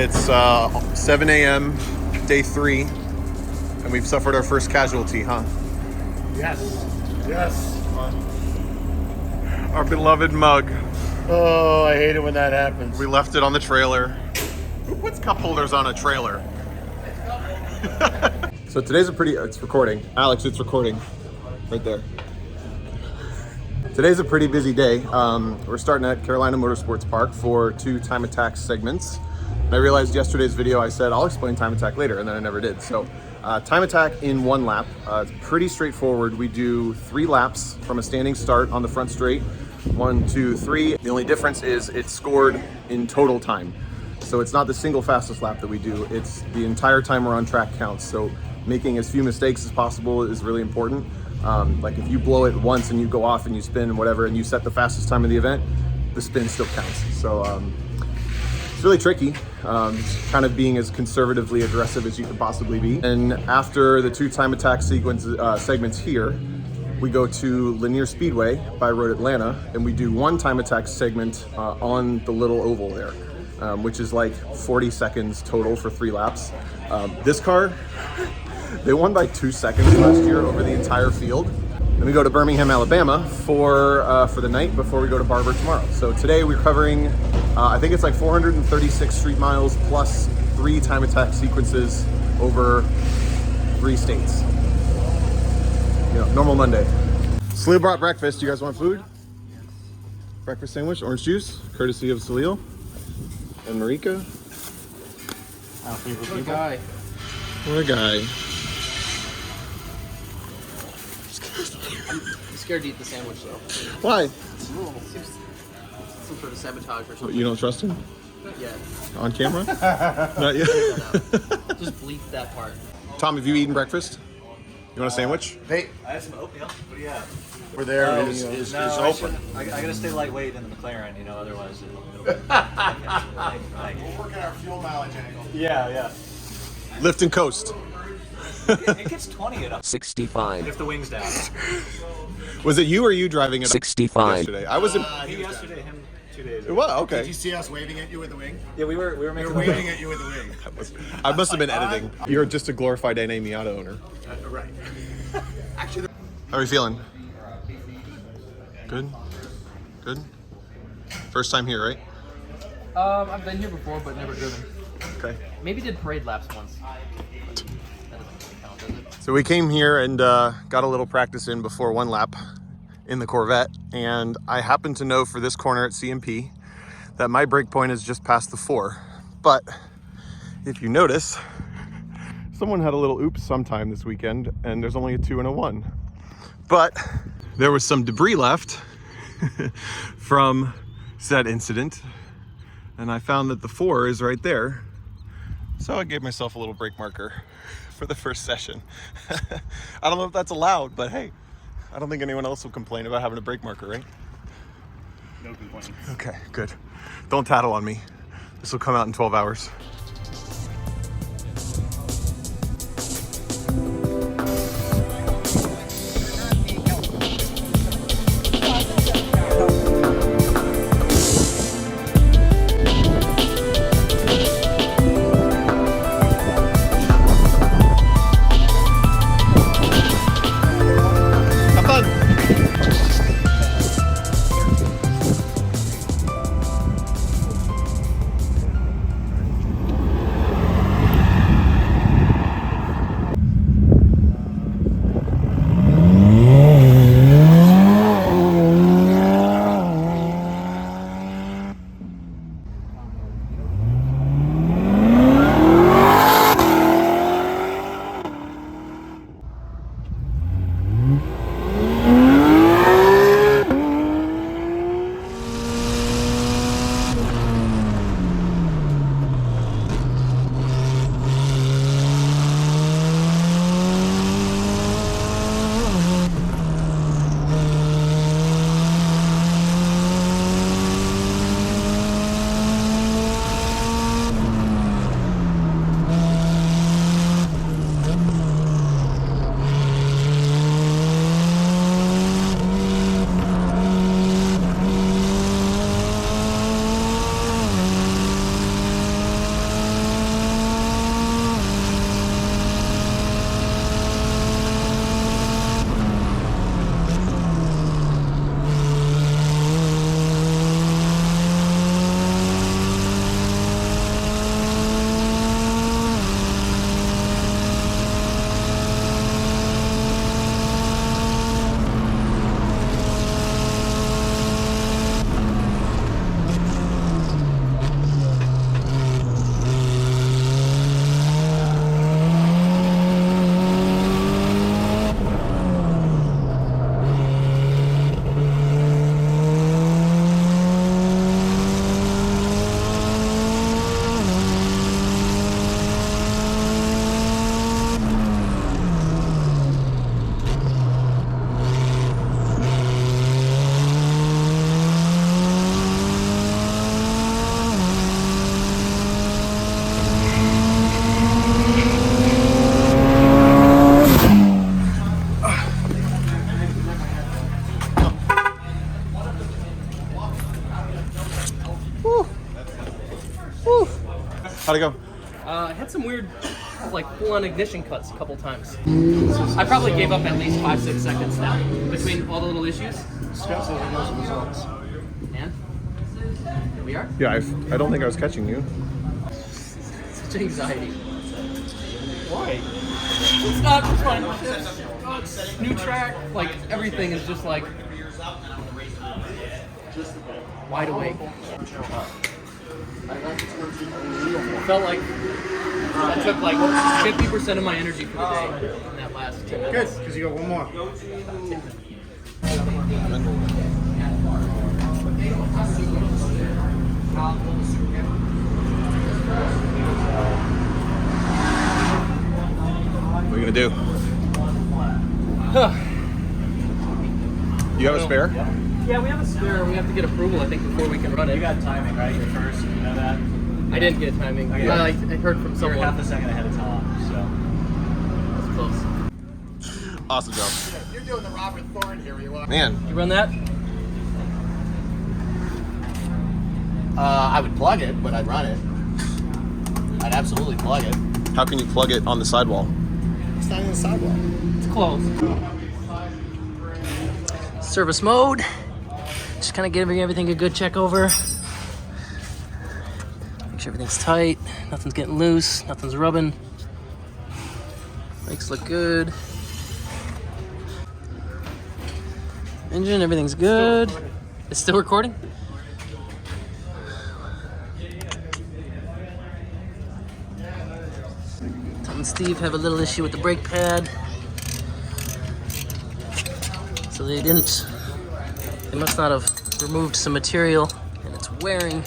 It's 7 a.m. day 3, and we've suffered our first casualty, huh? Yes. Yes. Our beloved mug. Oh, I hate it when that happens. We left it on the trailer. Who puts cup holders on a trailer? So today's it's recording. Alex, it's recording. Right there. Today's a pretty busy day. We're starting at Lanier Motorsports Park for 2 time attack segments. And I realized yesterday's video I said I'll explain time attack later, and then I never did. So time attack in 1 lap. It's pretty straightforward. We do 3 laps from a standing start on the front straight. 1, 2, 3. The only difference is it's scored in total time. So it's not the single fastest lap that we do. It's the entire time we're on track counts. So making as few mistakes as possible is really important. Like if you blow it once and you go off and you spin and whatever, and you set the fastest time of the event, the spin still counts. So it's really tricky, kind of being as conservatively aggressive as you can possibly be. And after the 2 time attack segments here, we go to Lanier Speedway by Road Atlanta, and we do 1 time attack segment on the little oval there, which is like 40 seconds total for 3 laps. This car, they won by 2 seconds last year over the entire field. Then we go to Birmingham, Alabama for the night before we go to Barber tomorrow. So today we're covering, I think it's like 436 street miles plus 3 time attack sequences over 3 states. You know, normal Monday. Salil brought breakfast. You guys want food? Breakfast sandwich, orange juice, courtesy of Salil and Marika. What a guy. What a guy. I'm scared to eat the sandwich though. Why? Seems some sort of sabotage or something. You don't trust him? Not yet. On camera? Not yet. Just bleep that part. Tom, have you eaten breakfast? You want a sandwich? Hey, I have some oatmeal. What do you have? Over there is open. I gotta stay lightweight in the McLaren, you know, otherwise it'll We'll work at our fuel mileage angle. Yeah. Lift and coast. It gets 20 at 65. if the wing's down. Was it you or you driving it 65. yesterday? I was in. He yesterday, him 2 days ago. Well, Did okay. you see us waving at you with the wing? Yeah, we were We making were the waving wing. at you with the wing. I must have been editing. You're just a glorified NA Miata owner. Right. Actually, How are you feeling? Good? Good? First time here, right? I've been here before, but never driven. Okay. Maybe did parade laps once. That doesn't really count, does it? So we came here and got a little practice in before 1 lap in the Corvette, and I happen to know for this corner at CMP that my brake point is just past the 4. But if you notice, someone had a little oops sometime this weekend, and there's only a 2 and a 1. But there was some debris left from said incident, and I found that the 4 is right there. So I gave myself a little brake marker for the first session. I don't know if that's allowed, but hey, I don't think anyone else will complain about having a brake marker, right? no complaints. Okay, good. Don't tattle on me. This will come out in 12 hours. Have fun. Whew. How'd it go? I had some weird, like, full-on ignition cuts a couple times. I probably gave up at least 5-6 seconds now between all the little issues. Scott says he knows the results. And here we are. Yeah, I don't think I was catching you. Such anxiety. Why? It's not. It's fine. It's new track. Like everything is just like wide awake. Felt like I took like 50% of my energy for the day in that last 10 Good, minutes. because you got one more. What are you gonna do? You have a spare? Yeah, we have a spare. We have to get approval, I think, before we can run it. You got timing, right? You're first. You know that. I didn't get timing. Okay. I heard from You're someone. half a second ahead of Tom. That's close. Awesome job. You're doing the Robert Thorne here, you are. Man, You run that? I would plug it, but I'd run it. I'd absolutely plug it. how can you plug it on the sidewall? It's not in the sidewalk. It's close. Service mode. Just kind of giving everything a good check over. Make sure everything's tight. Nothing's getting loose. Nothing's rubbing. Brakes look good. Engine, everything's good. It's still recording? Tom and Steve have a little issue with the brake pad. So they must not have removed some material and it's wearing.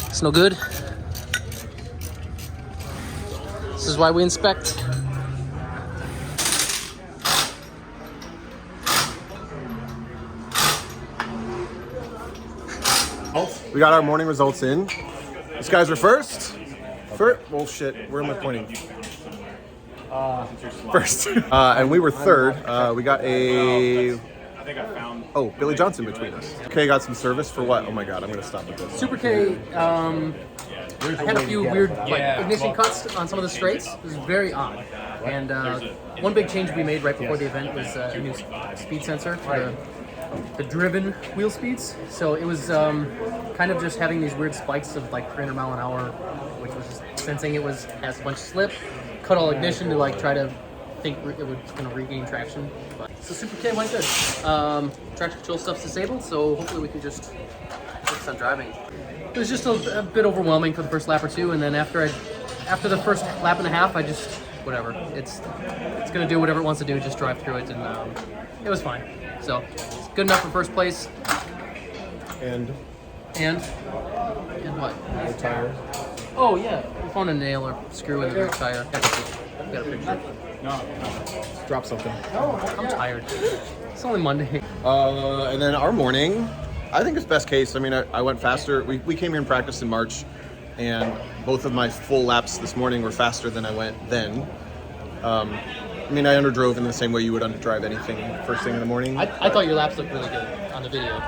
It's no good. This is why we inspect. We got our morning results in. These guys were first. Well, shit. Where am I pointing? First. And we were third. We got a... I think I found. Oh, Billy Johnson between us. Okay, got some service for what? Oh my god, I'm gonna stop with this. SuperK, I had a few weird ignition cuts on some of the straights. It was very odd. And one big change we made right before the event was a new speed sensor for the driven wheel speeds. So it was kind of just having these weird spikes of like 300 mile an hour, which was just sensing it has a bunch of slip. Cut all ignition to like try to think it was going to regain traction. So SuperK went good. Traction control stuff's disabled, so hopefully we can just focus on driving. It was just a bit overwhelming for the first lap or two, and then after the first lap and a half, I just whatever. It's going to do whatever it wants to do, just drive through it, and it was fine. So it's good enough for first place. And what? the tire. Oh yeah, we found a nail or screw in the rear tire. Got a picture. Drop something. I'm tired. It's only Monday. And then our morning, I think it's best case. I mean, I went faster. We came here and practiced in March, and both of my full laps this morning were faster than I went then. I mean, I underdrove in the same way you would underdrive anything first thing in the morning. I thought your laps looked really good on the video.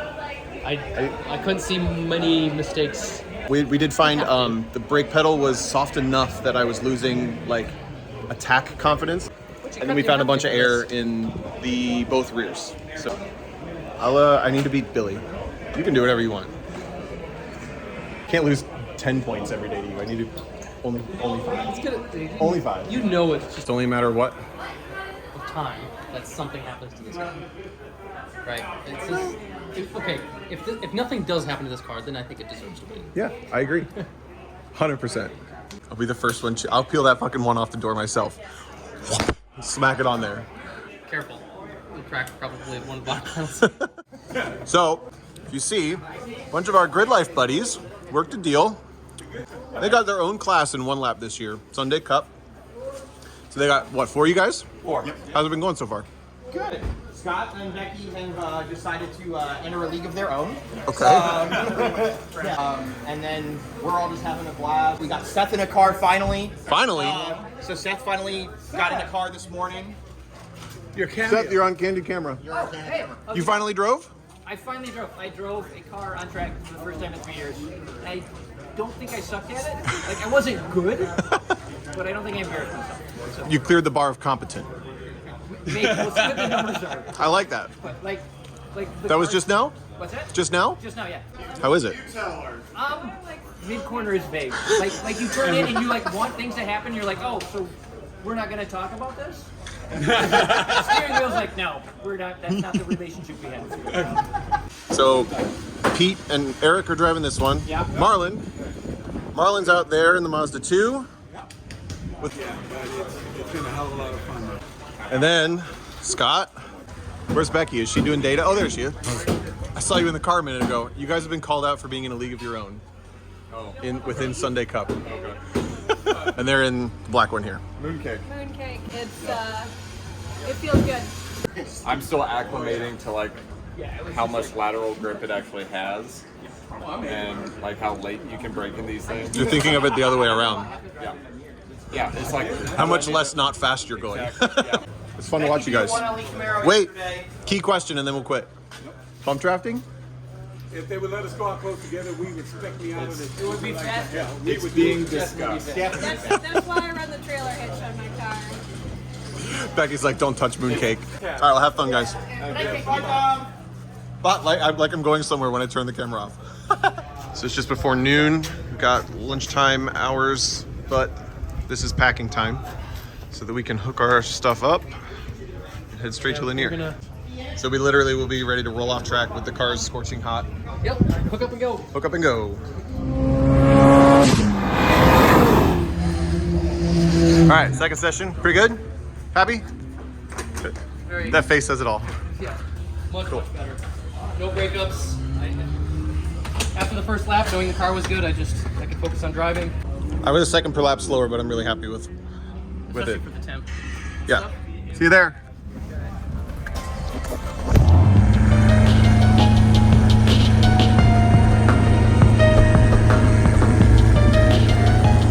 I couldn't see many mistakes. We did find the brake pedal was soft enough that I was losing like attack confidence, and then we found a bunch of air in both rears. So I need to beat Billy. You can do whatever you want. Can't lose 10 points every day to you. I need to only 5. Let's get it. Only 5. You know it's just It's only a matter of what? of time that something happens to this car, right? It's just, if nothing does happen to this car, then I think it deserves to win. Yeah, I agree. 100%. I'll be the first one. I'll peel that fucking one off the door myself. Smack it on there. Careful. We'll crack probably one of the bottom panels. So, if you see, a bunch of our Gridlife buddies worked a deal. They got their own class in one lap this year, Sunday Cup. So they got, what, 4 of you guys? 4. How's it been going so far? Good. Scott and Becky have decided to enter a league of their own. Okay. And then we're all just having a blast. We got Seth in a car finally. Finally? So Seth finally got in a car this morning. Seth, you're on candid camera. You're on camera. You finally drove? I finally drove. I drove a car on track for the first time in 3 years. And I don't think I sucked at it. Like, I wasn't good, but I don't think I embarrassed myself. So, You cleared the bar of competent. maybe we'll see what the numbers are. I like that. But like the That was cars- just now? What's that? Just now? Just now, yeah. How is it? Mid corner is vague. Like you turn in and you like want things to happen. You're like, oh, so we're not gonna talk about this. The steering wheel's like, no, we're not. That's not the relationship we had. So Pete and Eric are driving this one. Yeah. Marlon's out there in the Mazda 2. It's been a hell of a lot of fun. And then Scott. Where's Becky? Is she doing data? Oh, there she is. I saw you in the car a minute ago. You guys have been called out for being in a league of your own. Within Sunday Cup. Okay. And they're in the black one here. Mooncake. Mooncake. It feels good. I'm still acclimating to like how much lateral grip it actually has, and like how late you can brake in these things. You're thinking of it the other way around. Yeah, it's like How much less not fast you're going. Yeah. It's fun to watch you guys. Wait, key question and then we'll quit. Bump drafting? If they would let us go out close together, we would spec me out of it. It would be fast. Yeah, It's being discussed. That's why I run the trailer hitch on my car. Becky's like, don't touch mooncake. All right, well, have fun, guys. But like I'm going somewhere when I turn the camera off. So it's just before noon. We've got lunchtime hours, but this is packing time so that we can hook our stuff up and head straight to Lanier. So we literally will be ready to roll off track with the cars scorching hot. Yep. Hook up and go. Hook up and go. All right, second session. Pretty good? Happy? Good. Very That face says it all. Yeah, much better. No breakups. After the first lap, knowing the car was good, I could focus on driving. I was a second per lap slower, but I'm really happy with Especially it. for the temp. Yeah. See you there.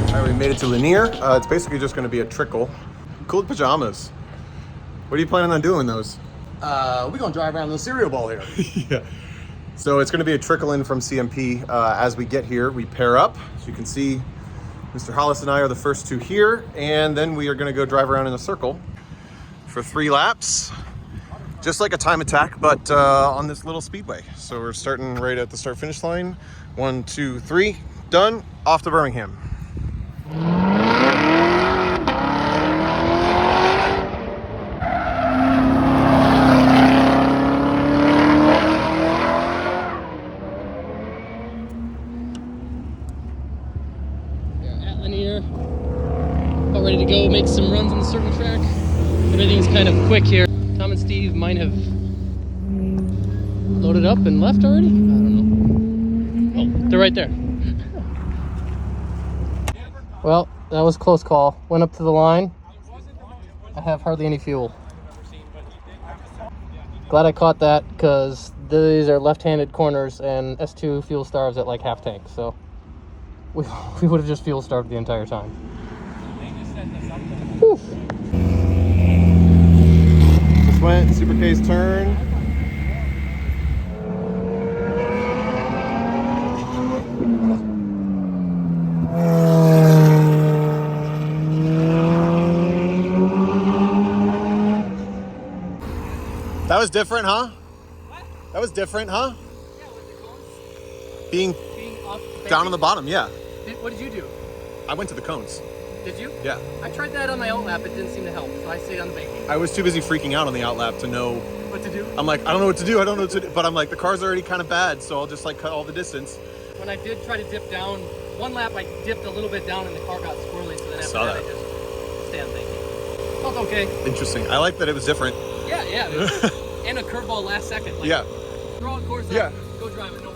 All right, we made it to Lanier. It's basically just going to be a trickle. Cool pajamas. What are you planning on doing those? We're gonna drive around the cereal bowl here. Yeah. So it's going to be a trickle in from CMP. As we get here, we pair up. As you can see, Mr. Hollis and I are the first two here, and then we are going to go drive around in a circle for 3 laps, just like a time attack, but on this little speedway. So we're starting right at the start-finish line. 1, 2, 3, done. Off to Birmingham. At Lanier, about ready to go make some runs on the circle track. Everything's kind of quick here. Tom and Steve might have loaded up and left already? I don't know. Oh, they're right there. Well, that was a close call. Went up to the line. I have hardly any fuel. Glad I caught that because these are left-handed corners and S2 fuel starves at like half tank, so we would have just fuel starved the entire time. Whew. Just went SuperK's turn. That was different, huh? What? That was different, huh? Yeah, with the cones Being being up. down on the bottom, yeah. What did you do? I went to the cones. Did you? Yeah. I tried that on my own lap. It didn't seem to help, so I stayed on the bank. I was too busy freaking out on the outlap to know. What to do? I'm like, I don't know what to do. I don't know what to do. But I'm like, the car's already kind of bad, so I'll just like cut all the distance. When I did try to dip down, one lap I dipped a little bit down and the car got squirrely, so then after Saw that that. I just stayed on the bank. Felt okay. Interesting. I like that it was different. Yeah, yeah. It was, and a curveball last second. Like, Yeah. Throw a course Yeah. up, go drive it. No